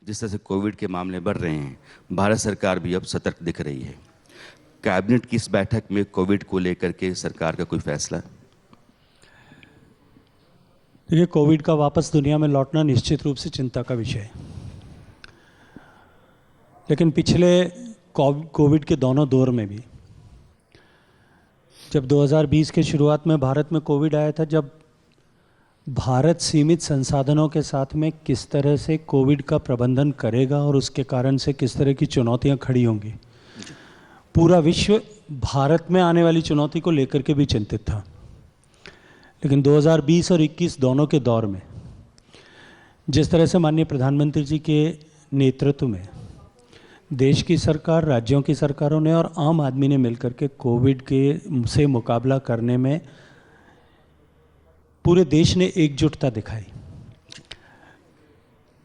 जिस तरह से कोविड के मामले बढ़ रहे हैं, भारत सरकार भी अब सतर्क दिख रही है। कैबिनेट की इस बैठक में कोविड को लेकर के सरकार का कोई फैसला? देखिए, कोविड का वापस दुनिया में लौटना निश्चित रूप से चिंता का विषय है। लेकिन पिछले कोविड के दोनों दौर में भी, जब 2020 के शुरुआत में भारत में कोविड आया था, जब भारत सीमित संसाधनों के साथ में किस तरह से कोविड का प्रबंधन करेगा और उसके कारण से किस तरह की चुनौतियां खड़ी होंगी, पूरा विश्व भारत में आने वाली चुनौती को लेकर के भी चिंतित था। लेकिन 2020 और 21 दोनों के दौर में जिस तरह से माननीय प्रधानमंत्री जी के नेतृत्व में देश की सरकार, राज्यों की सरकारों ने और आम आदमी ने मिलकर के कोविड के से मुकाबला करने में पूरे देश ने एकजुटता दिखाई।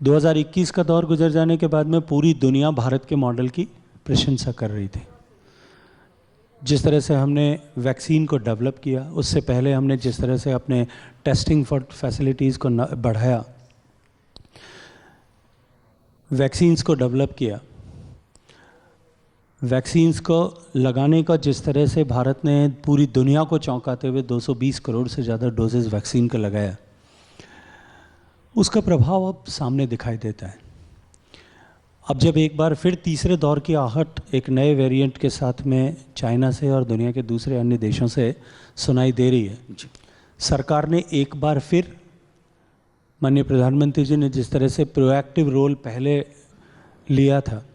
2021 का दौर गुजर जाने के बाद में पूरी दुनिया भारत के मॉडल की प्रशंसा कर रही थी। जिस तरह से हमने वैक्सीन को डेवलप किया, उससे पहले हमने जिस तरह से अपने टेस्टिंग फैसिलिटीज़ को बढ़ाया, वैक्सीन्स को डेवलप किया, वैक्सीन्स को लगाने का जिस तरह से भारत ने पूरी दुनिया को चौंकाते हुए 220 करोड़ से ज़्यादा डोजेज़ वैक्सीन का लगाया, उसका प्रभाव अब सामने दिखाई देता है। अब जब एक बार फिर तीसरे दौर की आहट एक नए वेरिएंट के साथ में चाइना से और दुनिया के दूसरे अन्य देशों से सुनाई दे रही है, सरकार ने एक बार फिर, माननीय प्रधानमंत्री जी ने जिस तरह से प्रोएक्टिव रोल पहले लिया था,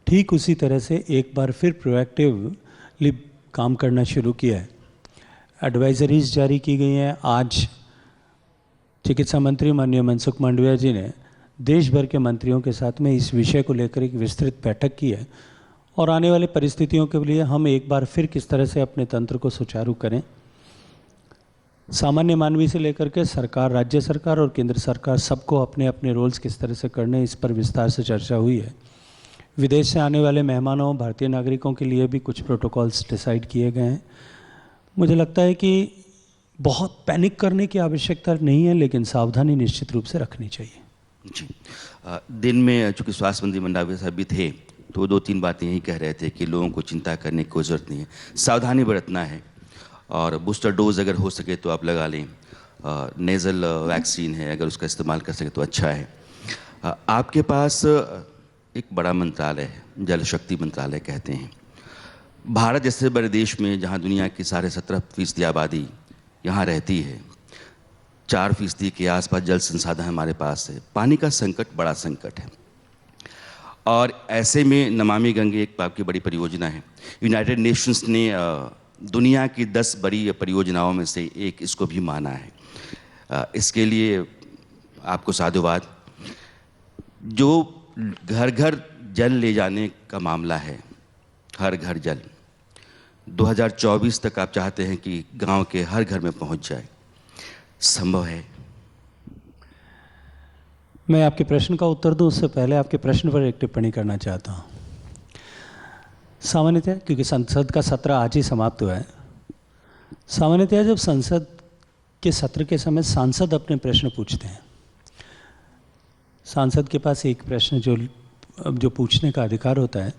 ठीक उसी तरह से एक बार फिर प्रोएक्टिवली काम करना शुरू किया है। एडवाइजरीज जारी की गई हैं। आज चिकित्सा मंत्री माननीय मनसुख मांडविया जी ने देश भर के मंत्रियों के साथ में इस विषय को लेकर एक विस्तृत बैठक की है और आने वाले परिस्थितियों के लिए हम एक बार फिर किस तरह से अपने तंत्र को सुचारू करें, सामान्य मानवी से लेकर के सरकार, राज्य सरकार और केंद्र सरकार, सबको अपने अपने रोल्स किस तरह से करने, इस पर विस्तार से चर्चा हुई है। विदेश से आने वाले मेहमानों, भारतीय नागरिकों के लिए भी कुछ प्रोटोकॉल्स डिसाइड किए गए हैं। मुझे लगता है कि बहुत पैनिक करने की आवश्यकता नहीं है, लेकिन सावधानी निश्चित रूप से रखनी चाहिए। जी, दिन में चूँकि स्वास्थ्य मंत्री मंडाविया साहब भी थे, तो 2-3 बातें यही कह रहे थे कि लोगों को चिंता करने की कोई ज़रूरत नहीं है, सावधानी बरतना है और बूस्टर डोज अगर हो सके तो आप लगा लें। नेज़ल वैक्सीन है, अगर उसका इस्तेमाल कर सके तो अच्छा है। आपके पास एक बड़ा मंत्रालय है, जल शक्ति मंत्रालय कहते हैं। भारत जैसे बड़े देश में, जहाँ दुनिया की 17.5% आबादी यहाँ रहती है, 4% के आसपास जल संसाधन हमारे पास है, पानी का संकट बड़ा संकट है। और ऐसे में नमामि गंगे एक आपकी बड़ी परियोजना है। यूनाइटेड नेशंस ने दुनिया की 10 बड़ी परियोजनाओं में से एक इसको भी माना है। इसके लिए आपको साधुवाद। जो घर घर जल ले जाने का मामला है, हर घर जल, 2024 तक आप चाहते हैं कि गांव के हर घर में पहुंच जाए, संभव है? मैं आपके प्रश्न का उत्तर दूं उससे पहले आपके प्रश्न पर एक टिप्पणी करना चाहता हूं। सामान्यतः, क्योंकि संसद का सत्र आज ही समाप्त हुआ है, सामान्यतः जब संसद के सत्र के समय सांसद अपने प्रश्न पूछते हैं, सांसद के पास एक प्रश्न जो पूछने का अधिकार होता है,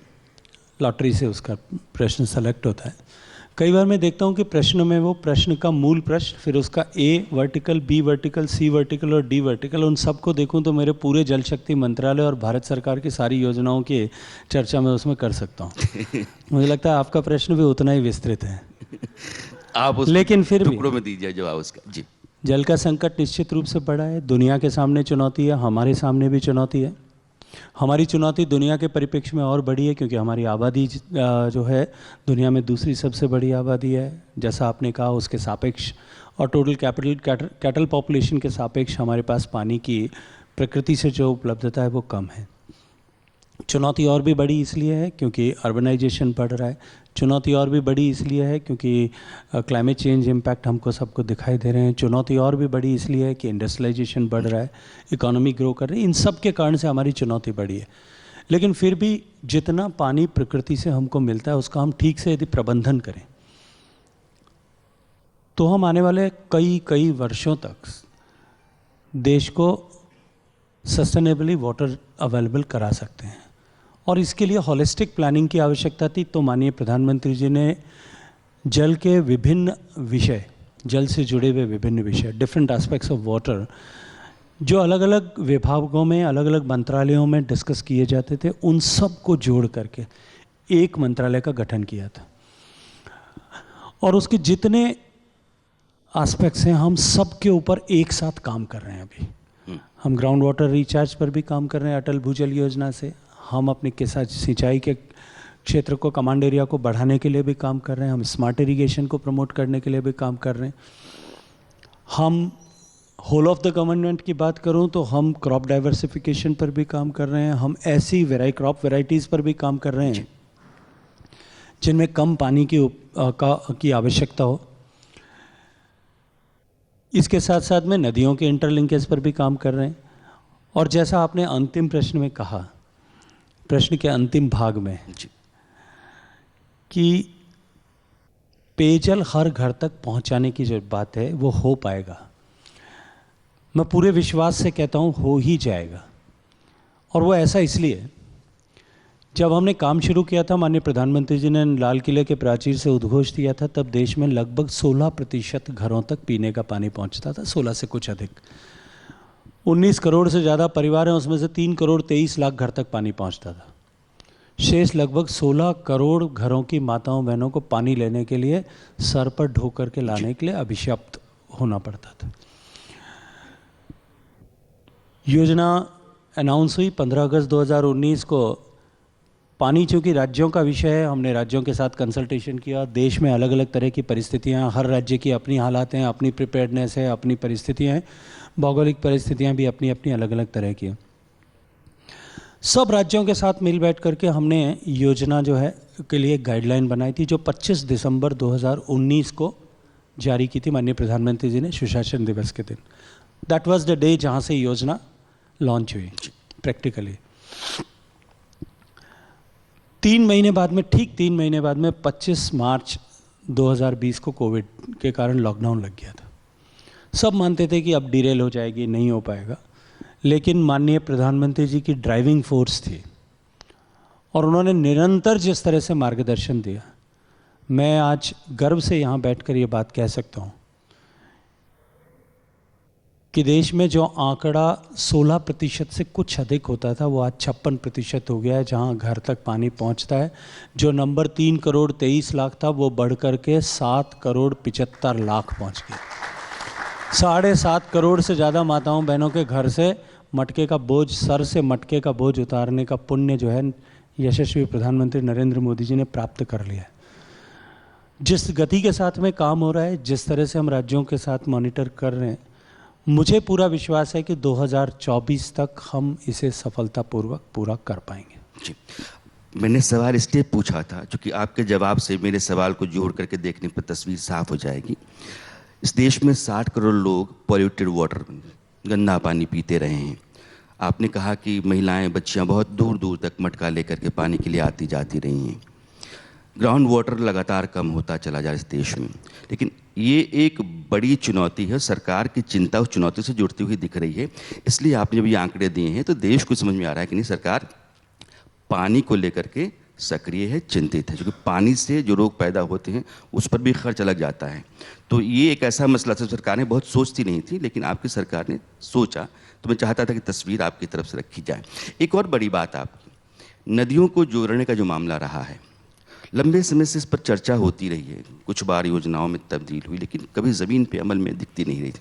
लॉटरी से उसका प्रश्न सेलेक्ट होता है। कई बार मैं देखता हूँ कि प्रश्न में वो प्रश्न का मूल प्रश्न, फिर उसका ए वर्टिकल, बी वर्टिकल, सी वर्टिकल और डी वर्टिकल, उन सबको देखूँ तो मेरे पूरे जल शक्ति मंत्रालय और भारत सरकार की सारी योजनाओं की चर्चा मैं उसमें कर सकता हूँ। मुझे लगता है आपका प्रश्न भी उतना ही विस्तृत है। आप उस लेकिन फिर भी टुकड़ों में दीजिए जवाब उसका। जी, जल का संकट निश्चित रूप से बड़ा है। दुनिया के सामने चुनौती है, हमारे सामने भी चुनौती है। हमारी चुनौती दुनिया के परिप्रेक्ष्य में और बड़ी है, क्योंकि हमारी आबादी जो है दुनिया में दूसरी सबसे बड़ी आबादी है, जैसा आपने कहा, उसके सापेक्ष और टोटल कैटल पॉपुलेशन के सापेक्ष हमारे पास पानी की प्रकृति से जो उपलब्धता है वो कम है। चुनौती और भी बड़ी इसलिए है क्योंकि अर्बनाइजेशन बढ़ रहा है। चुनौती और भी बड़ी इसलिए है क्योंकि क्लाइमेट चेंज इम्पैक्ट हमको सबको दिखाई दे रहे हैं। चुनौती और भी बड़ी इसलिए है कि इंडस्ट्रियलाइजेशन बढ़ रहा है, इकोनॉमी ग्रो कर रही है। इन सब के कारण से हमारी चुनौती बढ़ी है। लेकिन फिर भी जितना पानी प्रकृति से हमको मिलता है उसका हम ठीक से यदि प्रबंधन करें तो हम आने वाले कई वर्षों तक देश को सस्टेनेबली वाटर अवेलेबल करा सकते हैं। और इसके लिए हॉलिस्टिक प्लानिंग की आवश्यकता थी, तो माननीय प्रधानमंत्री जी ने जल के विभिन्न विषय, जल से जुड़े हुए विभिन्न विषय, डिफरेंट एस्पेक्ट्स ऑफ वाटर, जो अलग अलग विभागों में, अलग अलग मंत्रालयों में डिस्कस किए जाते थे, उन सब को जोड़ करके एक मंत्रालय का गठन किया था। और उसके जितने एस्पेक्ट्स हैं, हम सब के ऊपर एक साथ काम कर रहे हैं। अभी हम ग्राउंड वाटर रिचार्ज पर भी काम कर रहे हैं अटल भूजल योजना से। हम अपने किसान सिंचाई के क्षेत्र को, कमांड एरिया को बढ़ाने के लिए भी काम कर रहे हैं। हम स्मार्ट इरिगेशन को प्रमोट करने के लिए भी काम कर रहे हैं। हम होल ऑफ द गवर्नमेंट की बात करूं तो हम क्रॉप डाइवर्सिफिकेशन पर भी काम कर रहे हैं। हम ऐसी क्रॉप वेराइटीज़ पर भी काम कर रहे हैं जिनमें कम पानी की आवश्यकता हो। इसके साथ साथ में नदियों के इंटरलिंकेज पर भी काम कर रहे हैं। और जैसा आपने अंतिम प्रश्न में कहा, प्रश्न के अंतिम भाग में, कि पेयजल हर घर तक पहुंचाने की जो बात है वो हो पाएगा, मैं पूरे विश्वास से कहता हूँ हो ही जाएगा। और वो ऐसा इसलिए, जब हमने काम शुरू किया था, माननीय प्रधानमंत्री जी ने लाल किले के प्राचीर से उद्घोष दिया था, तब देश में लगभग 16% घरों तक पीने का पानी पहुंचता था, 16 से कुछ अधिक। 19 करोड़ से ज़्यादा परिवार हैं, उसमें से 3 करोड़ 23 लाख घर तक पानी पहुंचता था। शेष लगभग 16 करोड़ घरों की माताओं बहनों को पानी लेने के लिए सर पर ढो करके लाने के लिए अभिशप्त होना पड़ता था। योजना अनाउंस हुई 15 अगस्त 2019 को। पानी चूँकि राज्यों का विषय है, हमने राज्यों के साथ कंसल्टेशन किया। देश में अलग अलग तरह की परिस्थितियाँ, हर राज्य की अपनी हालात हैं, अपनी प्रिपेयर्डनेस है, अपनी परिस्थितियाँ हैं, भौगोलिक परिस्थितियाँ भी अपनी अपनी अलग अलग तरह की हैं। सब राज्यों के साथ मिल बैठ करके हमने योजना जो है के लिए गाइडलाइन बनाई थी, जो 25 दिसंबर 2019 को जारी की थी माननीय प्रधानमंत्री जी ने सुशासन दिवस के दिन। दैट वाज द डे जहाँ से योजना लॉन्च हुई प्रैक्टिकली। 3 महीने बाद में, ठीक 3 महीने बाद में 25 मार्च 2020 को कोविड के कारण लॉकडाउन लग गया था। सब मानते थे कि अब डिरेल हो जाएगी, नहीं हो पाएगा, लेकिन माननीय प्रधानमंत्री जी की ड्राइविंग फोर्स थी और उन्होंने निरंतर जिस तरह से मार्गदर्शन दिया, मैं आज गर्व से यहाँ बैठकर ये बात कह सकता हूँ कि देश में जो आंकड़ा 16% से कुछ अधिक होता था, वो आज 56% हो गया है, जहाँ घर तक पानी पहुँचता है। जो नंबर 3 करोड़ 23 लाख था, वो बढ़ कर के 7 करोड़ 75 लाख पहुँच गया। 7.5 करोड़ से ज़्यादा माताओं बहनों के घर से मटके का बोझ, सर से मटके का बोझ उतारने का पुण्य जो है यशस्वी प्रधानमंत्री नरेंद्र मोदी जी ने प्राप्त कर लिया है। जिस गति के साथ में काम हो रहा है, जिस तरह से हम राज्यों के साथ मॉनिटर कर रहे हैं, मुझे पूरा विश्वास है कि 2024 तक हम इसे सफलतापूर्वक पूरा कर पाएंगे। जी, मैंने सवाल इसलिए पूछा था क्योंकि आपके जवाब से मेरे सवाल को जोड़ करके देखने पर तस्वीर साफ हो जाएगी। इस देश में 60 करोड़ लोग पॉल्यूटेड वाटर, गंदा पानी पीते रहे हैं। आपने कहा कि महिलाएं, बच्चियां बहुत दूर दूर तक मटका लेकर के पानी के लिए आती जाती रही हैं। ग्राउंड वाटर लगातार कम होता चला जा रहा है इस देश में, लेकिन ये एक बड़ी चुनौती है। सरकार की चिंता उस चुनौती से जुड़ती हुई दिख रही है। इसलिए आपने जब ये आंकड़े दिए हैं तो देश को समझ में आ रहा है कि नहीं, सरकार पानी को लेकर के सक्रिय है, चिंतित है, क्योंकि पानी से जो रोग पैदा होते हैं उस पर भी खर्च लग जाता है। तो ये एक ऐसा मसला था, सरकार ने बहुत सोचती नहीं थी, लेकिन आपकी सरकार ने सोचा। तो मैं चाहता था कि तस्वीर आपकी तरफ से रखी जाए। एक और बड़ी बात आपकी, नदियों को जोड़ने का जो मामला रहा है, लंबे समय से इस पर चर्चा होती रही है, कुछ बार योजनाओं में तब्दील हुई, लेकिन कभी ज़मीन पे अमल में दिखती नहीं रही थी।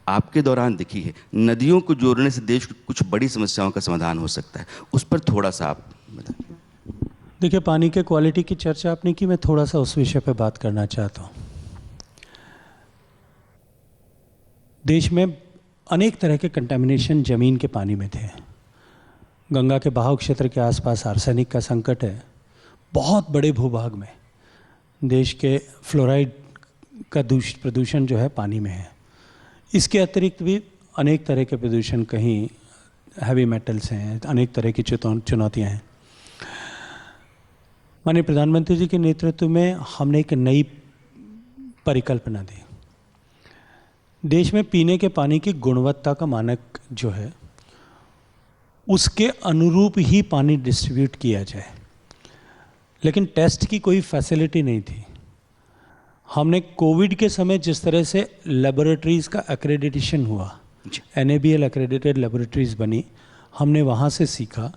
आपके दौरान दिखी है। नदियों को जोड़ने से देश की कुछ बड़ी समस्याओं का समाधान हो सकता है, उस पर थोड़ा सा आप बताइए। देखिए, पानी के क्वालिटी की चर्चा आपने की, मैं थोड़ा सा उस विषय पर बात करना चाहता हूँ। देश में अनेक तरह के कंटामिनेशन ज़मीन के पानी में थे। गंगा के बहाव क्षेत्र के आसपास आर्सेनिक का संकट है। बहुत बड़े भूभाग में देश के फ्लोराइड का प्रदूषण जो है पानी में है। इसके अतिरिक्त भी अनेक तरह के प्रदूषण, कहीं हैवी मेटल्स हैं, अनेक तरह की चुनौतियां हैं। माननीय प्रधानमंत्री जी के नेतृत्व में हमने एक नई परिकल्पना दी। देश में पीने के पानी की गुणवत्ता का मानक जो है उसके अनुरूप ही पानी डिस्ट्रीब्यूट किया जाए। लेकिन टेस्ट की कोई फैसिलिटी नहीं थी। हमने कोविड के समय जिस तरह से लेबोरेटरीज़ का एक्रेडिटेशन हुआ, NABL एक्रेडिटेड लेबोरेटरीज़ बनी, हमने वहाँ से सीखा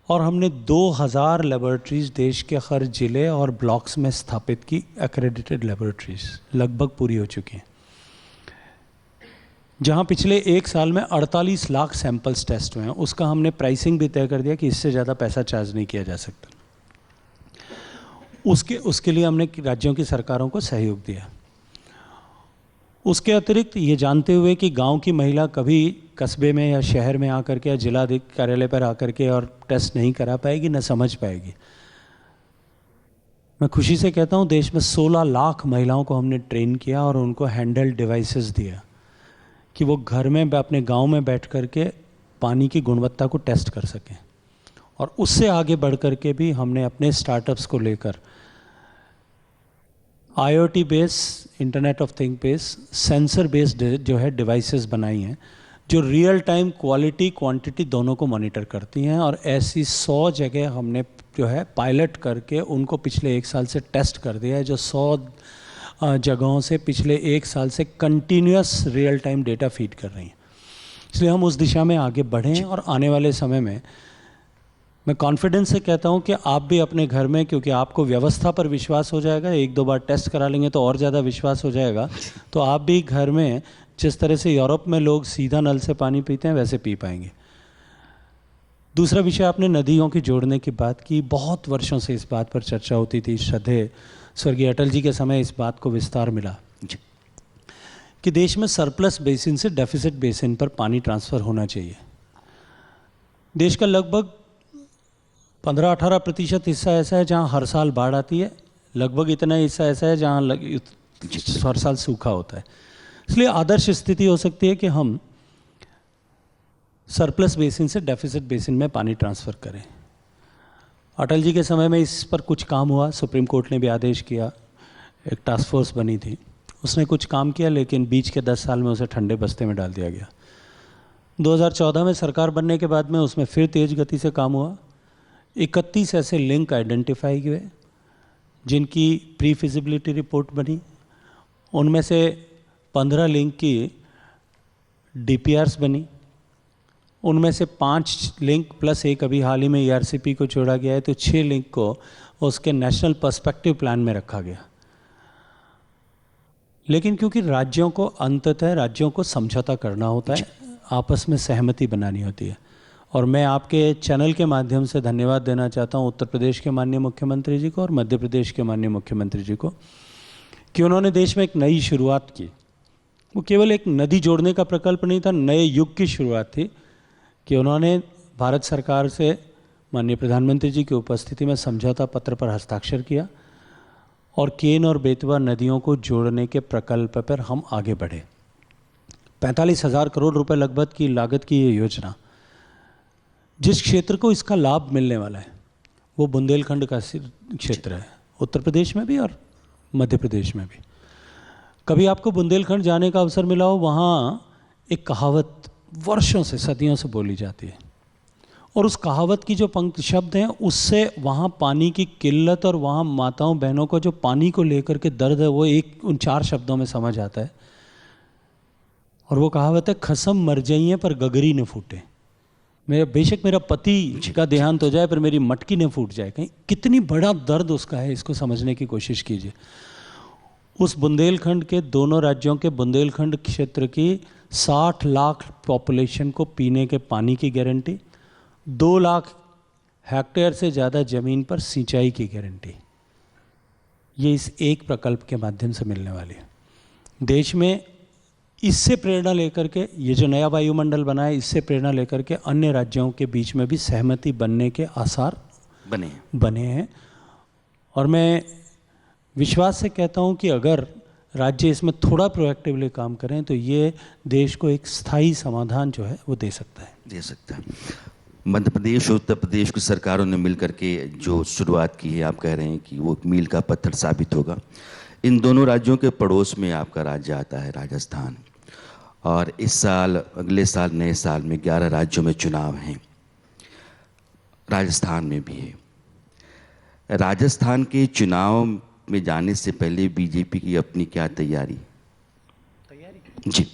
और हमने 2000 लेबोरेटरीज़ देश के हर ज़िले और ब्लॉक्स में स्थापित की। एक्रेडिटेड लेबोरेटरीज़ लगभग पूरी हो चुकी हैं, जहाँ पिछले 1 साल में 48 लाख सैंपल्स टेस्ट हुए हैं। उसका हमने प्राइसिंग भी तय कर दिया कि इससे ज़्यादा पैसा चार्ज नहीं किया जा सकता। उसके लिए हमने राज्यों की सरकारों को सहयोग दिया। उसके अतिरिक्त ये जानते हुए कि गांव की महिला कभी कस्बे में या शहर में आकर के या जिला कार्यालय पर आकर के और टेस्ट नहीं करा पाएगी, न समझ पाएगी, मैं खुशी से कहता हूँ देश में 16 लाख महिलाओं को हमने ट्रेन किया और उनको हैंडहेल्ड डिवाइसेस दिया कि वो घर में अपने गांव में बैठ कर के पानी की गुणवत्ता को टेस्ट कर सकें। और उससे आगे बढ़ कर के भी हमने अपने स्टार्टअप्स को लेकर IoT based, internet of thing based, sensor based जो है डिवाइसेस बनाई हैं, जो रियल टाइम क्वालिटी क्वांटिटी दोनों को मॉनिटर करती हैं। और ऐसी 100 जगह हमने जो है पायलट करके उनको पिछले 1 साल से टेस्ट कर दिया है, जो 100 जगहों से पिछले 1 साल से continuous real time data feed कर रही हैं। इसलिए हम उस दिशा में आगे बढ़ें और आने वाले समय में मैं कॉन्फिडेंस से कहता हूं कि आप भी अपने घर में, क्योंकि आपको व्यवस्था पर विश्वास हो जाएगा, 1-2 बार टेस्ट करा लेंगे तो और ज़्यादा विश्वास हो जाएगा, तो आप भी घर में जिस तरह से यूरोप में लोग सीधा नल से पानी पीते हैं वैसे पी पाएंगे। दूसरा विषय, आपने नदियों की जोड़ने की बात की। बहुत वर्षों से इस बात पर चर्चा होती थी। श्रद्धेय स्वर्गीय अटल जी के समय इस बात को विस्तार मिला कि देश में सरप्लस बेसिन से डेफिसिट बेसिन पर पानी ट्रांसफ़र होना चाहिए। देश का लगभग 15-18% हिस्सा ऐसा है जहाँ हर साल बाढ़ आती है, लगभग इतना हिस्सा ऐसा है जहाँ हर साल सूखा होता है। इसलिए आदर्श स्थिति हो सकती है कि हम सरप्लस बेसिन से डेफिसिट बेसिन में पानी ट्रांसफ़र करें। अटल जी के समय में इस पर कुछ काम हुआ, सुप्रीम कोर्ट ने भी आदेश किया, एक टास्क फोर्स बनी थी, उसने कुछ काम किया, लेकिन बीच के 10 साल में उसे ठंडे बस्ते में डाल दिया गया। 2014 में सरकार बनने के बाद में उसमें फिर तेज़ गति से काम हुआ। 31 ऐसे लिंक आइडेंटिफाई हुए जिनकी प्री फिजिबिलिटी रिपोर्ट बनी। उनमें से 15 लिंक की DPRs बनी। उनमें से 5 लिंक प्लस एक अभी हाल ही में ERCP को जोड़ा गया है, तो 6 लिंक को उसके नेशनल पर्सपेक्टिव प्लान में रखा गया। लेकिन क्योंकि राज्यों को अंततः राज्यों को समझौता करना होता है, आपस में सहमति बनानी होती है। और मैं आपके चैनल के माध्यम से धन्यवाद देना चाहता हूँ उत्तर प्रदेश के माननीय मुख्यमंत्री जी को और मध्य प्रदेश के माननीय मुख्यमंत्री जी को कि उन्होंने देश में एक नई शुरुआत की। वो केवल एक नदी जोड़ने का प्रकल्प नहीं था, नए युग की शुरुआत थी कि उन्होंने भारत सरकार से माननीय प्रधानमंत्री जी की उपस्थिति में समझौता पत्र पर हस्ताक्षर किया और केन और बेतवा नदियों को जोड़ने के प्रकल्प पर हम आगे बढ़े। 45,000 करोड़ रुपए लगभग की लागत की ये योजना, जिस क्षेत्र को इसका लाभ मिलने वाला है वो बुंदेलखंड का क्षेत्र है, उत्तर प्रदेश में भी और मध्य प्रदेश में भी। कभी आपको बुंदेलखंड जाने का अवसर मिला हो, वहाँ एक कहावत वर्षों से, सदियों से बोली जाती है और उस कहावत की जो पंक्ति शब्द हैं उससे वहाँ पानी की किल्लत और वहाँ माताओं बहनों को जो पानी को लेकर के दर्द है वो उन 4 शब्दों में समझ आता है। और वो कहावत है, खसम मर जाइए पर गगरी न फूटे। बेशक मेरा पति का देहांत हो जाए पर मेरी मटकी न फूट जाए। कहीं कितनी बड़ा दर्द उसका है, इसको समझने की कोशिश कीजिए। उस बुंदेलखंड के, दोनों राज्यों के बुंदेलखंड क्षेत्र की 60 लाख पॉपुलेशन को पीने के पानी की गारंटी, 2 लाख हेक्टेयर से ज़्यादा ज़मीन पर सिंचाई की गारंटी, ये इस एक प्रकल्प के माध्यम से मिलने वाली है। देश में इससे प्रेरणा लेकर के ये जो नया वायुमंडल बना है, इससे प्रेरणा लेकर के अन्य राज्यों के बीच में भी सहमति बनने के आसार बने हैं। और मैं विश्वास से कहता हूँ कि अगर राज्य इसमें थोड़ा प्रोएक्टिवली काम करें तो ये देश को एक स्थायी समाधान जो है वो दे सकता है। मध्य प्रदेश और उत्तर प्रदेश की सरकारों ने मिलकर के जो शुरुआत की है, आप कह रहे हैं कि वो मील का पत्थर साबित होगा। इन दोनों राज्यों के पड़ोस में आपका राज्य आता है राजस्थान, और इस साल, अगले साल, नए साल में 11 राज्यों में चुनाव हैं। राजस्थान में भी है। राजस्थान के चुनाव में जाने से पहले बीजेपी की अपनी क्या तैयारी जी?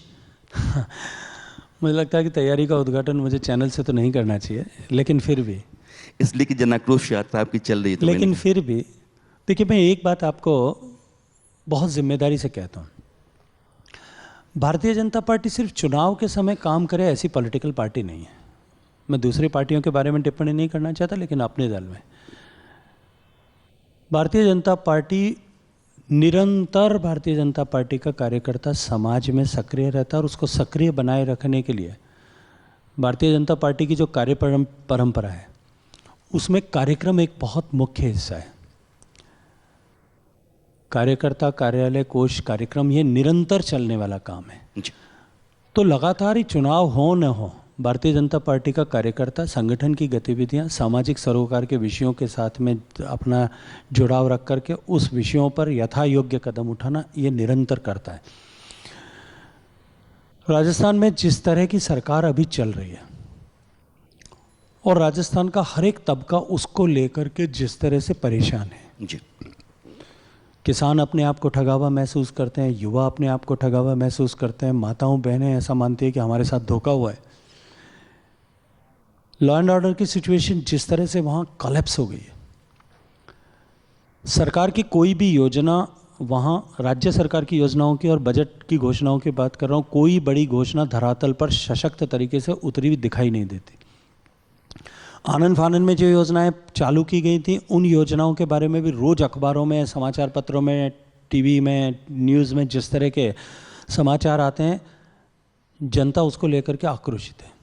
मुझे लगता है कि तैयारी का उद्घाटन मुझे चैनल से तो नहीं करना चाहिए, लेकिन फिर भी इसलिए कि जनाक्रोश यात्रा आपकी चल रही है तो लेकिन फिर भी देखिए, मैं एक बात आपको बहुत जिम्मेदारी से कहता हूँ, भारतीय जनता पार्टी सिर्फ चुनाव के समय काम करे ऐसी पॉलिटिकल पार्टी नहीं है। मैं दूसरी पार्टियों के बारे में टिप्पणी नहीं करना चाहता, लेकिन अपने दल में भारतीय जनता पार्टी निरंतर भारतीय जनता पार्टी का कार्यकर्ता समाज में सक्रिय रहता है, और उसको सक्रिय बनाए रखने के लिए भारतीय जनता पार्टी की जो कार्य परंपरा है उसमें कार्यक्रम एक बहुत मुख्य हिस्सा है। कार्यकर्ता कार्यालय कोष कार्यक्रम ये निरंतर चलने वाला काम है। जी। तो लगातार ही चुनाव हो न हो, भारतीय जनता पार्टी का कार्यकर्ता संगठन की गतिविधियां सामाजिक सरोकार के विषयों के साथ में अपना जुड़ाव रख करके उस विषयों पर यथा योग्य कदम उठाना ये निरंतर करता है। राजस्थान में जिस तरह की सरकार अभी चल रही है और राजस्थान का हर एक तबका उसको लेकर के जिस तरह से परेशान है, जी। किसान अपने आप को ठगा हुआ महसूस करते हैं, युवा अपने आप को ठगा हुआ महसूस करते हैं, माताओं बहनें ऐसा मानती है कि हमारे साथ धोखा हुआ है। लॉ एंड ऑर्डर की सिचुएशन जिस तरह से वहाँ कोलैप्स हो गई है, सरकार की कोई भी योजना, वहाँ राज्य सरकार की योजनाओं की और बजट की घोषणाओं की बात कर रहा हूँ, कोई बड़ी घोषणा धरातल पर सशक्त तरीके से उतरी हुई दिखाई नहीं देती। आनन फानन में जो योजनाएं चालू की गई थी उन योजनाओं के बारे में भी रोज अखबारों में, समाचार पत्रों में, टीवी में, न्यूज़ में जिस तरह के समाचार आते हैं, जनता उसको लेकर के आक्रोशित है।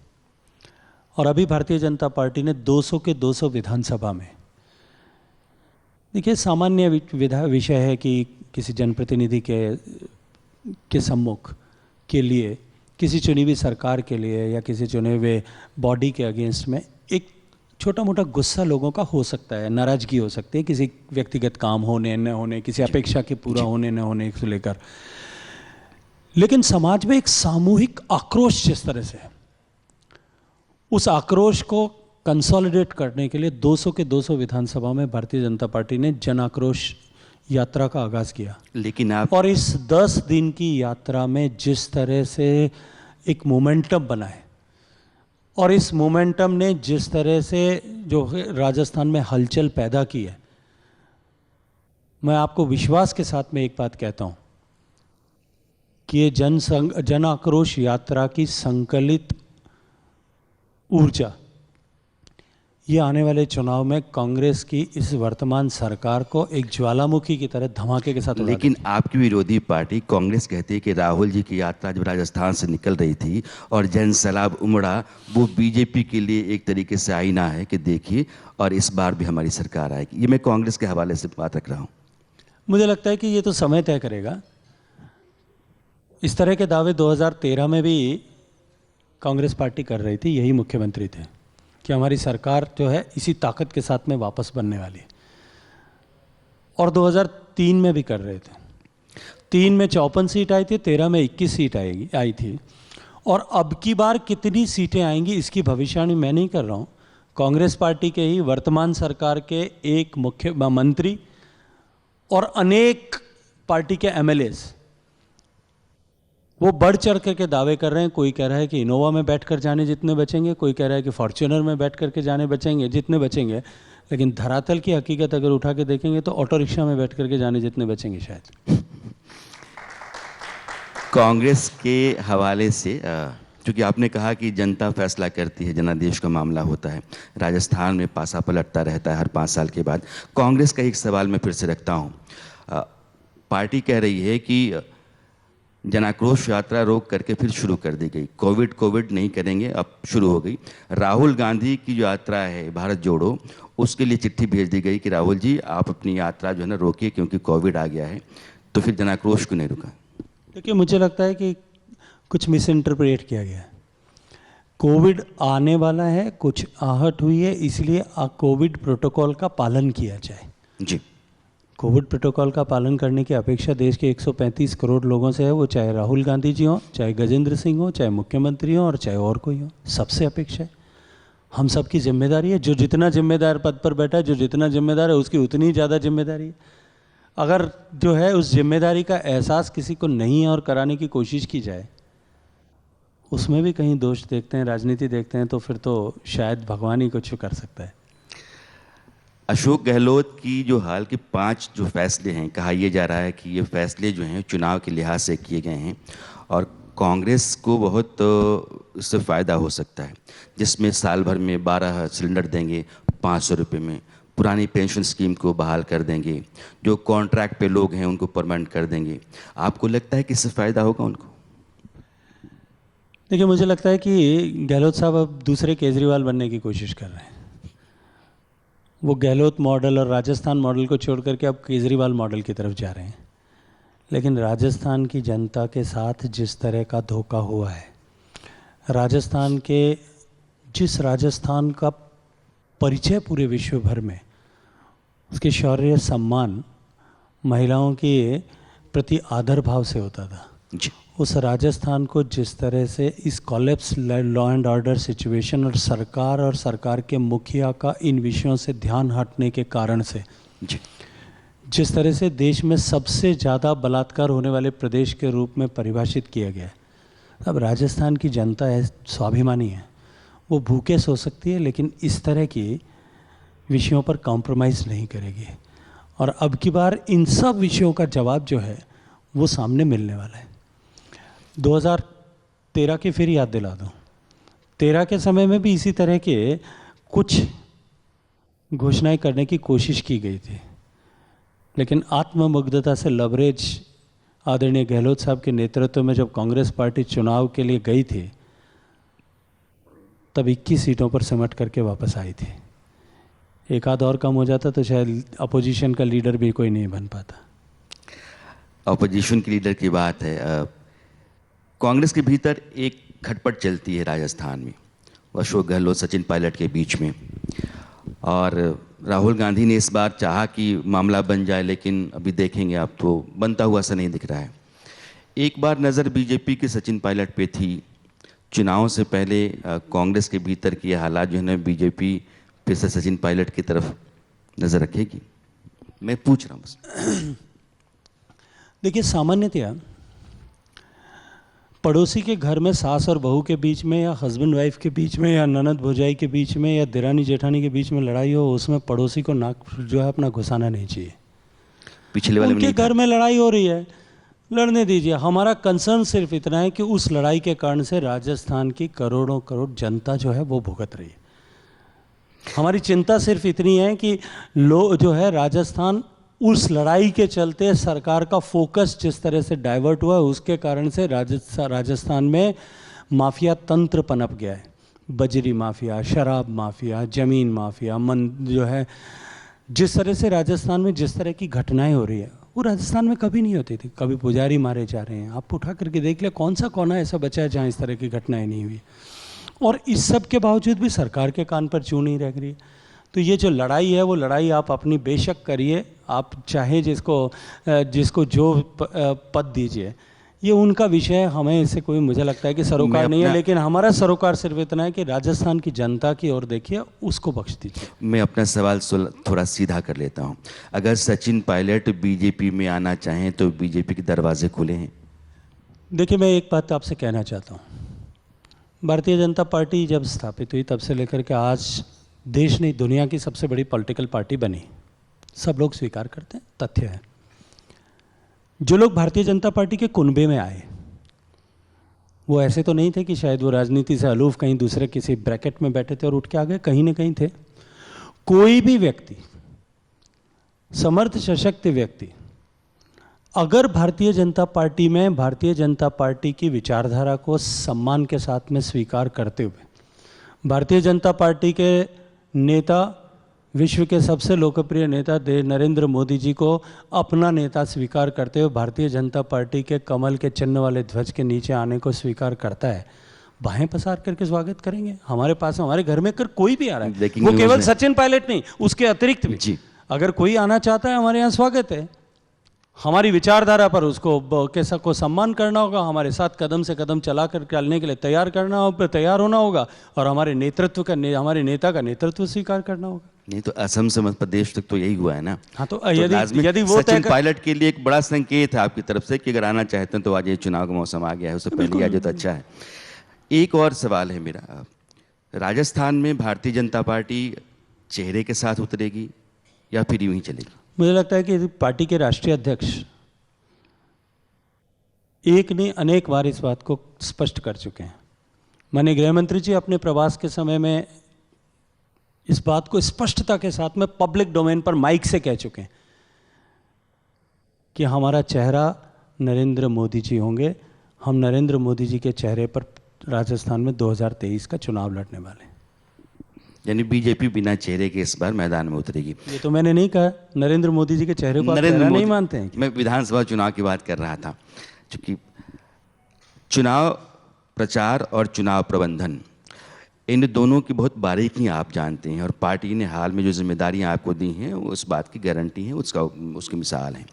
और अभी भारतीय जनता पार्टी ने 200 के 200 विधानसभा में, देखिए सामान्य विषय है कि किसी जनप्रतिनिधि के सम्मुख के लिए, किसी चुनी हुई सरकार के लिए या किसी चुने हुए बॉडी के अगेंस्ट में एक छोटा मोटा गुस्सा लोगों का हो सकता है, नाराजगी हो सकती है किसी व्यक्तिगत काम होने न होने, किसी अपेक्षा के पूरा होने न होने को लेकर। लेकिन समाज में एक सामूहिक आक्रोश जिस तरह से है, उस आक्रोश को कंसोलिडेट करने के लिए 200 के 200 विधानसभा में भारतीय जनता पार्टी ने जन आक्रोश यात्रा का आगाज किया। लेकिन आप और इस 10 दिन की यात्रा में जिस तरह से एक मोमेंटम बना है, और इस मोमेंटम ने जिस तरह से जो राजस्थान में हलचल पैदा की है, मैं आपको विश्वास के साथ में एक बात कहता हूं कि ये जन आक्रोश यात्रा की संकलित ऊर्जा ये आने वाले चुनाव में कांग्रेस की इस वर्तमान सरकार को एक ज्वालामुखी की तरह धमाके के साथ उड़ा लेकिन आपकी विरोधी पार्टी कांग्रेस कहती है कि राहुल जी की यात्रा जब राजस्थान से निकल रही थी और जन सैलाब उमड़ा, वो बीजेपी के लिए एक तरीके से आईना है कि देखिए और इस बार भी हमारी सरकार आएगी। ये मैं कांग्रेस के हवाले से बात रख रहा हूँ। मुझे लगता है कि ये तो समय तय करेगा। इस तरह के दावे 2013 में भी कांग्रेस पार्टी कर रही थी, यही मुख्यमंत्री थे कि हमारी सरकार जो है इसी ताकत के साथ में वापस बनने वाली है, और 2003 में भी कर रहे थे। 3 में 54 सीट आई थी, 13 में 21 सीट आई थी, और अब की बार कितनी सीटें आएंगी इसकी भविष्यवाणी मैं नहीं कर रहा हूँ। कांग्रेस पार्टी के ही वर्तमान सरकार के एक मुख्य मंत्री और अनेक पार्टी के एमएलएस वो बढ़ चढ़ करके दावे कर रहे हैं। कोई कह रहा है कि इनोवा में बैठ कर जाने जितने बचेंगे, कोई कह रहा है कि फॉर्च्यूनर में बैठ करके जाने बचेंगे जितने बचेंगे, लेकिन धरातल की हकीकत अगर उठा के देखेंगे तो ऑटो रिक्शा में बैठ करके जाने जितने बचेंगे शायद। कांग्रेस के हवाले से क्योंकि आपने कहा कि जनता फैसला करती है, जनादेश का मामला होता है, राजस्थान में पासा पलटता रहता है हर 5 साल के बाद। कांग्रेस का एक सवाल मैं फिर से रखता हूँ। पार्टी कह रही है कि जनाक्रोश यात्रा रोक करके फिर शुरू कर दी गई, कोविड नहीं करेंगे, अब शुरू हो गई। राहुल गांधी की जो यात्रा है भारत जोड़ो, उसके लिए चिट्ठी भेज दी गई कि राहुल जी आप अपनी यात्रा जो है ना रोकिए क्योंकि कोविड आ गया है। तो फिर जनाक्रोश क्यों नहीं रुका? देखिए, मुझे लगता है कि कुछ मिस इंटरप्रेट किया गया है। कोविड आने वाला है, कुछ आहट हुई है, इसलिए कोविड प्रोटोकॉल का पालन किया जाए। जी। कोविड प्रोटोकॉल का पालन करने की अपेक्षा देश के 135 करोड़ लोगों से है, वो चाहे राहुल गांधी जी हों, चाहे गजेंद्र सिंह हो, चाहे मुख्यमंत्री हो और चाहे और कोई हो, सबसे अपेक्षा है। हम सब की जिम्मेदारी है। जो जितना जिम्मेदार पद पर बैठा है, जो जितना जिम्मेदार है, उसकी उतनी ही ज़्यादा जिम्मेदारी है। अगर जो है उस जिम्मेदारी का एहसास किसी को नहीं है और कराने की कोशिश की जाए, उसमें भी कहीं दोष देखते हैं, राजनीति देखते हैं, तो फिर तो शायद भगवान ही कुछ कर सकता है। अशोक गहलोत की जो हाल के 5 जो फैसले हैं, कहा यह जा रहा है कि ये फैसले जो हैं चुनाव के लिहाज से किए गए हैं और कांग्रेस को बहुत इससे फ़ायदा हो सकता है, जिसमें साल भर में 12 सिलेंडर देंगे 500 रुपये में, पुरानी पेंशन स्कीम को बहाल कर देंगे, जो कॉन्ट्रैक्ट पे लोग हैं उनको परमानेंट कर देंगे। आपको लगता है कि इससे फ़ायदा होगा उनको? देखिए, मुझे लगता है कि गहलोत साहब अब दूसरे केजरीवाल बनने की कोशिश कर रहे हैं। वो गहलोत मॉडल और राजस्थान मॉडल को छोड़ करके अब केजरीवाल मॉडल की तरफ जा रहे हैं। लेकिन राजस्थान की जनता के साथ जिस तरह का धोखा हुआ है, राजस्थान का परिचय पूरे विश्व भर में, उसके शौर्य सम्मान, महिलाओं के प्रति आदर भाव से होता था, उस राजस्थान को जिस तरह से इस collapse law and order situation और सरकार के मुखिया का इन विषयों से ध्यान हटने के कारण से जिस तरह से देश में सबसे ज़्यादा बलात्कार होने वाले प्रदेश के रूप में परिभाषित किया गया है, अब राजस्थान की जनता है, स्वाभिमानी है, वो भूखे सो सकती है लेकिन इस तरह की विषयों पर कॉम्प्रोमाइज़ नहीं करेगी। और अब की बार इन सब विषयों का जवाब जो है वो सामने मिलने वाला है। 2013 की फिर याद दिला दूँ, 13 के समय में भी इसी तरह के कुछ घोषणाएं करने की कोशिश की गई थी, लेकिन आत्ममुग्धता से लबरेज आदरणीय गहलोत साहब के नेतृत्व में जब कांग्रेस पार्टी चुनाव के लिए गई थी, तब 21 सीटों पर सिमट करके वापस आई थी। एक आध और कम हो जाता तो शायद अपोजिशन का लीडर भी कोई नहीं बन पाता। अपोजिशन के लीडर की बात है, कांग्रेस के भीतर एक खटपट चलती है राजस्थान में, अशोक गहलोत सचिन पायलट के बीच में, और राहुल गांधी ने इस बार चाहा कि मामला बन जाए, लेकिन अभी देखेंगे आप तो बनता हुआ सा नहीं दिख रहा है। एक बार नज़र बीजेपी के सचिन पायलट पे थी, चुनाव से पहले कांग्रेस के भीतर के हालात जो है ना, बीजेपी फिर से सचिन पायलट की तरफ नज़र रखेगी? मैं पूछ रहा हूँ बस। देखिए, सामान्यतया पड़ोसी के घर में सास और बहू के बीच में, या हस्बैंड वाइफ के बीच में, या ननद भौजाई के बीच में, या दिरानी जेठानी के बीच में लड़ाई हो, उसमें पड़ोसी को नाक जो है अपना घुसाना नहीं चाहिए। पिछले वाले उनके घर में लड़ाई हो रही है, लड़ने दीजिए। हमारा कंसर्न सिर्फ इतना है कि उस लड़ाई के कारण से राजस्थान की करोड़ों करोड़ जनता जो है वो भुगत रही है। हमारी चिंता सिर्फ इतनी है कि लोग जो है राजस्थान, उस लड़ाई के चलते सरकार का फोकस जिस तरह से डाइवर्ट हुआ है, उसके कारण से राजस्थान में माफिया तंत्र पनप गया है। बजरी माफिया, शराब माफिया, ज़मीन माफिया, जो है जिस तरह से राजस्थान में जिस तरह की घटनाएं हो रही है, वो राजस्थान में कभी नहीं होती थी। कभी पुजारी मारे जा रहे हैं, आप उठा करके देख ले कौन सा कोना ऐसा बचा है जहाँ इस तरह की घटनाएं नहीं हुई। और इस सब के बावजूद भी सरकार के कान पर चूं नहीं रह रही। तो ये जो लड़ाई है, वो लड़ाई आप अपनी बेशक करिए, आप चाहे जिसको जो पद दीजिए, ये उनका विषय है। हमें इससे कोई, मुझे लगता है कि सरोकार नहीं है, लेकिन हमारा सरोकार सिर्फ इतना है कि राजस्थान की जनता की ओर देखिए, उसको बख्श दीजिए। मैं अपना सवाल थोड़ा सीधा कर लेता हूँ। अगर सचिन पायलट बीजेपी में आना चाहें तो बीजेपी के दरवाजे खुले हैं? देखिए, मैं एक बात आपसे कहना चाहता हूँ, भारतीय जनता पार्टी जब स्थापित हुई तब से लेकर के आज देश नहीं, दुनिया की सबसे बड़ी पॉलिटिकल पार्टी बनी, सब लोग स्वीकार करते हैं, तथ्य है। जो लोग भारतीय जनता पार्टी के कुनबे में आए, वो ऐसे तो नहीं थे कि शायद वो राजनीति से अलूफ कहीं दूसरे किसी ब्रैकेट में बैठे थे और उठ के आ गए, कहीं ना कहीं थे। कोई भी व्यक्ति, समर्थ सशक्त व्यक्ति, अगर भारतीय जनता पार्टी में भारतीय जनता पार्टी की विचारधारा को सम्मान के साथ में स्वीकार करते हुए, भारतीय जनता पार्टी के नेता, विश्व के सबसे लोकप्रिय नेता नरेंद्र मोदी जी को अपना नेता स्वीकार करते हुए भारतीय जनता पार्टी के कमल के चिन्ह वाले ध्वज के नीचे आने को स्वीकार करता है, बाहें पसार करके स्वागत करेंगे। हमारे पास, हमारे घर में कर कोई भी आ रहा है, वो केवल सचिन पायलट नहीं, उसके अतिरिक्त भी अगर कोई आना चाहता है, हमारे यहाँ स्वागत है। हमारी विचारधारा पर उसको कैसा को सम्मान करना होगा, हमारे साथ कदम से कदम चला कर चलने के लिए तैयार होना होगा, और हमारे हमारे नेता का नेतृत्व स्वीकार करना होगा। नहीं तो असम से मध्य प्रदेश तक तो यही हुआ है ना। हाँ, तो लाजमी यदि वो सचिन पायलट के लिए एक बड़ा संकेत है आपकी तरफ से कि अगर आना चाहते हैं तो आज ये चुनाव का मौसम आ गया है, उससे पहले आ जाए तो अच्छा है। एक और सवाल है मेरा, राजस्थान में भारतीय जनता पार्टी चेहरे के साथ उतरेगी या फिर यूं ही चलेगी? मुझे लगता है कि पार्टी के राष्ट्रीय अध्यक्ष एक नहीं अनेक बार इस बात को स्पष्ट कर चुके हैं। माननीय गृह मंत्री जी अपने प्रवास के समय में इस बात को स्पष्टता के साथ में पब्लिक डोमेन पर माइक से कह चुके हैं कि हमारा चेहरा नरेंद्र मोदी जी होंगे। हम नरेंद्र मोदी जी के चेहरे पर राजस्थान में 2023 का चुनाव लड़ने वाले हैं। यानी बीजेपी बिना चेहरे के इस बार मैदान में उतरेगी? ये तो मैंने नहीं कहा, नरेंद्र मोदी जी के चेहरे को आप चेहरा नहीं मानते हैं? मैं विधानसभा चुनाव की बात कर रहा था, क्योंकि चुनाव प्रचार और चुनाव प्रबंधन इन दोनों की बहुत बारीकियां आप जानते हैं, और पार्टी ने हाल में जो जिम्मेदारियां आपको दी हैं वो उस बात की गारंटी है, उसकी मिसाल है।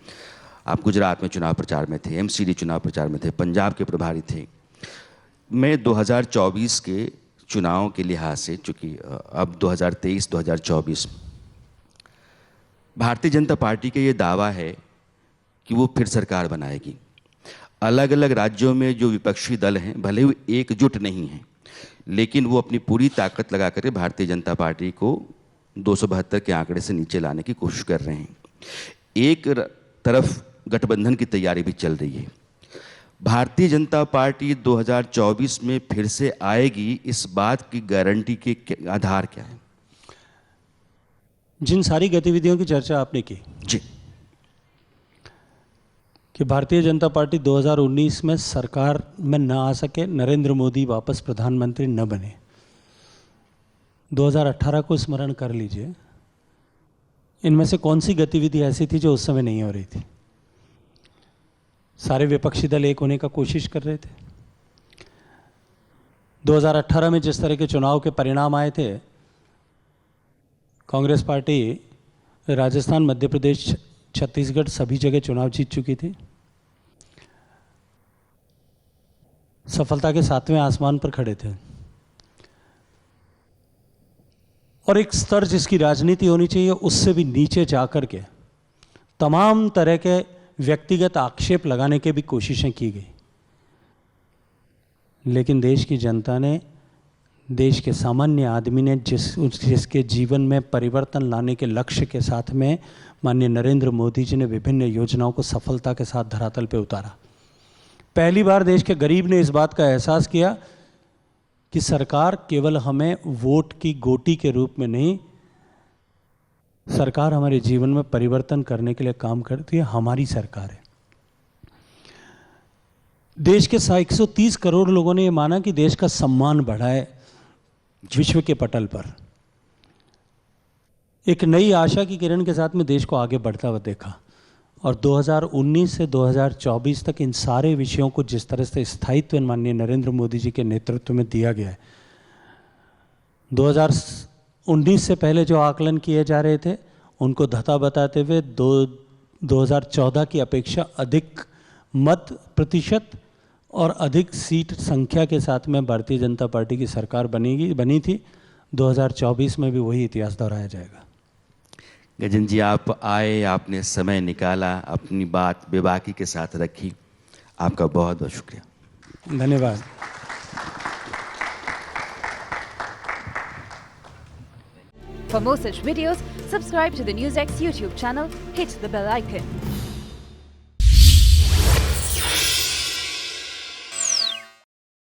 आप गुजरात में चुनाव प्रचार में थे, एमसीडी चुनाव प्रचार में थे, पंजाब के प्रभारी थे। मैं 2024 के चुनाव के लिहाज से, चूँकि अब 2023-2024 भारतीय जनता पार्टी का ये दावा है कि वो फिर सरकार बनाएगी। अलग अलग राज्यों में जो विपक्षी दल हैं भले वो एकजुट नहीं हैं, लेकिन वो अपनी पूरी ताकत लगा कर भारतीय जनता पार्टी को 272 के आंकड़े से नीचे लाने की कोशिश कर रहे हैं। एक तरफ गठबंधन की तैयारी भी चल रही है। भारतीय जनता पार्टी 2024 में फिर से आएगी, इस बात की गारंटी के आधार क्या है? जिन सारी गतिविधियों की चर्चा आपने की जी, कि भारतीय जनता पार्टी 2019 में सरकार में न आ सके, नरेंद्र मोदी वापस प्रधानमंत्री न बने, 2018 को स्मरण कर लीजिए, इनमें से कौन सी गतिविधि ऐसी थी जो उस समय नहीं हो रही थी? सारे विपक्षी दल एक होने का कोशिश कर रहे थे। 2018 में जिस तरह के चुनाव के परिणाम आए थे, कांग्रेस पार्टी राजस्थान, मध्य प्रदेश, छत्तीसगढ़ सभी जगह चुनाव जीत चुकी थी। सफलता के 7वें आसमान पर खड़े थे, और एक स्तर जिसकी राजनीति होनी चाहिए उससे भी नीचे जाकर के तमाम तरह के व्यक्तिगत आक्षेप लगाने की भी कोशिशें की गई। लेकिन देश की जनता ने, देश के सामान्य आदमी ने जिसके जीवन में परिवर्तन लाने के लक्ष्य के साथ में माननीय नरेंद्र मोदी जी ने विभिन्न योजनाओं को सफलता के साथ धरातल पे उतारा। पहली बार देश के गरीब ने इस बात का एहसास किया कि सरकार केवल हमें वोट की गोटी के रूप में नहीं, सरकार हमारे जीवन में परिवर्तन करने के लिए काम करती है, हमारी सरकार है। देश के 130 करोड़ लोगों ने यह माना कि देश का सम्मान बढ़ा है विश्व के पटल पर। एक नई आशा की किरण के साथ में देश को आगे बढ़ता हुआ देखा, और 2019 से 2024 तक इन सारे विषयों को जिस तरह से स्थायित्व माननीय नरेंद्र मोदी जी के नेतृत्व में दिया गया है, 2019 से पहले जो आकलन किए जा रहे थे उनको धता बताते हुए 2014 की अपेक्षा अधिक मत प्रतिशत और अधिक सीट संख्या के साथ में भारतीय जनता पार्टी की सरकार बनी थी। 2024 में भी वही इतिहास दोहराया जाएगा। गजन जी, आप आए, आपने समय निकाला, अपनी बात बेबाकी के साथ रखी, आपका बहुत बहुत शुक्रिया। धन्यवाद। For more such videos, subscribe to the NewsX YouTube channel, hit the bell icon.